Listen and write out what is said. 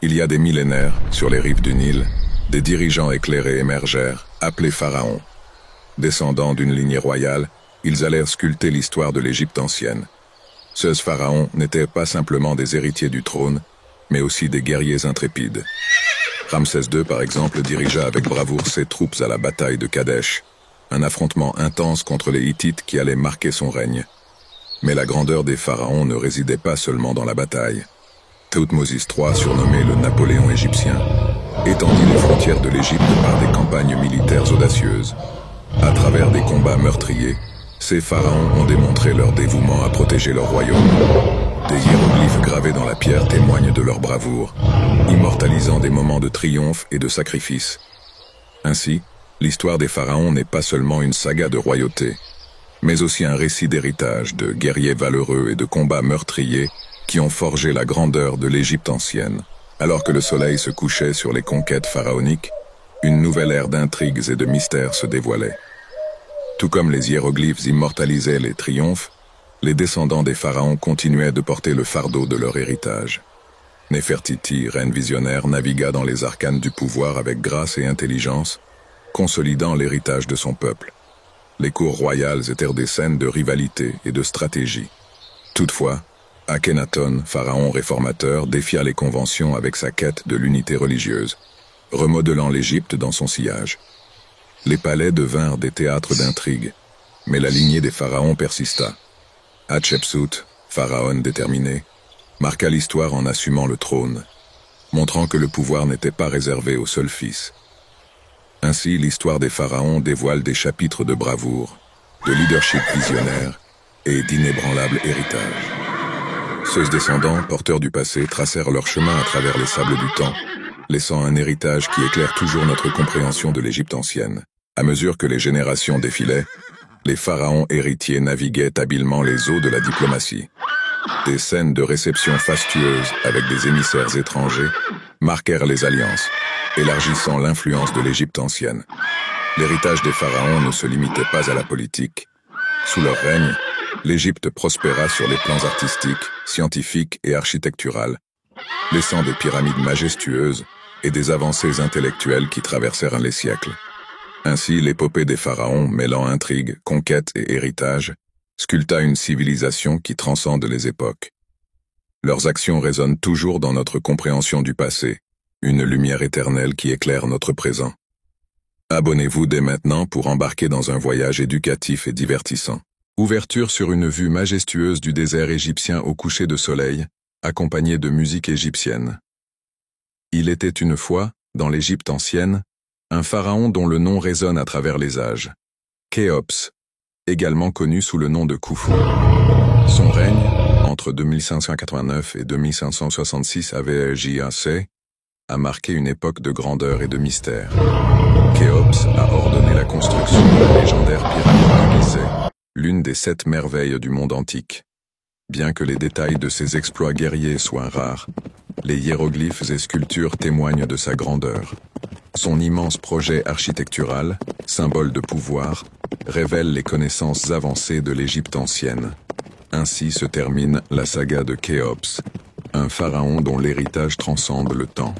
Il y a des millénaires, sur les rives du Nil, des dirigeants éclairés émergèrent, appelés pharaons. Descendants d'une lignée royale, ils allèrent sculpter l'histoire de l'Égypte ancienne. Ces pharaons n'étaient pas simplement des héritiers du trône, mais aussi des guerriers intrépides. Ramsès II, par exemple, dirigea avec bravoure ses troupes à la bataille de Kadesh, un affrontement intense contre les Hittites qui allait marquer son règne. Mais la grandeur des pharaons ne résidait pas seulement dans la bataille. Thoutmôsis III, surnommé le Napoléon égyptien, étendit les frontières de l'Égypte par des campagnes militaires audacieuses. À travers des combats meurtriers, ces pharaons ont démontré leur dévouement à protéger leur royaume. Des hiéroglyphes gravés dans la pierre témoignent de leur bravoure, immortalisant des moments de triomphe et de sacrifice. Ainsi, l'histoire des pharaons n'est pas seulement une saga de royauté, mais aussi un récit d'héritage, de guerriers valeureux et de combats meurtriers qui ont forgé la grandeur de l'Égypte ancienne. Alors que le soleil se couchait sur les conquêtes pharaoniques, une nouvelle ère d'intrigues et de mystères se dévoilait. Tout comme les hiéroglyphes immortalisaient les triomphes, les descendants des pharaons continuaient de porter le fardeau de leur héritage. Néfertiti, reine visionnaire, navigua dans les arcanes du pouvoir avec grâce et intelligence, consolidant l'héritage de son peuple. Les cours royales étaient des scènes de rivalité et de stratégie. Toutefois, Akhenaton, pharaon réformateur, défia les conventions avec sa quête de l'unité religieuse, remodelant l'Égypte dans son sillage. Les palais devinrent des théâtres d'intrigues, mais la lignée des pharaons persista. Hatshepsut, pharaon déterminée, marqua l'histoire en assumant le trône, montrant que le pouvoir n'était pas réservé au seul fils. Ainsi, l'histoire des pharaons dévoile des chapitres de bravoure, de leadership visionnaire et d'inébranlable héritage. Ceux descendants, porteurs du passé, tracèrent leur chemin à travers les sables du temps, laissant un héritage qui éclaire toujours notre compréhension de l'Égypte ancienne. À mesure que les générations défilaient, les pharaons héritiers naviguaient habilement les eaux de la diplomatie. Des scènes de réception fastueuses avec des émissaires étrangers marquèrent les alliances, élargissant l'influence de l'Égypte ancienne. L'héritage des pharaons ne se limitait pas à la politique. Sous leur règne, l'Égypte prospéra sur les plans artistiques, scientifiques et architecturales, laissant des pyramides majestueuses et des avancées intellectuelles qui traversèrent les siècles. Ainsi, l'épopée des pharaons, mêlant intrigue, conquête et héritage, sculpta une civilisation qui transcende les époques. Leurs actions résonnent toujours dans notre compréhension du passé, une lumière éternelle qui éclaire notre présent. Abonnez-vous dès maintenant pour embarquer dans un voyage éducatif et divertissant. Ouverture sur une vue majestueuse du désert égyptien au coucher de soleil, accompagnée de musique égyptienne. Il était une fois, dans l'Égypte ancienne, un pharaon dont le nom résonne à travers les âges, Khéops, également connu sous le nom de Khufu. Son règne, entre 2589 et 2566 AVJAC, a marqué une époque de grandeur et de mystère. Khéops a ordonné la construction de la légendaire pyramide de Gizeh, l'une des 7 merveilles du monde antique. Bien que les détails de ses exploits guerriers soient rares, les hiéroglyphes et sculptures témoignent de sa grandeur. Son immense projet architectural, symbole de pouvoir, révèle les connaissances avancées de l'Égypte ancienne. Ainsi se termine la saga de Khéops, un pharaon dont l'héritage transcende le temps.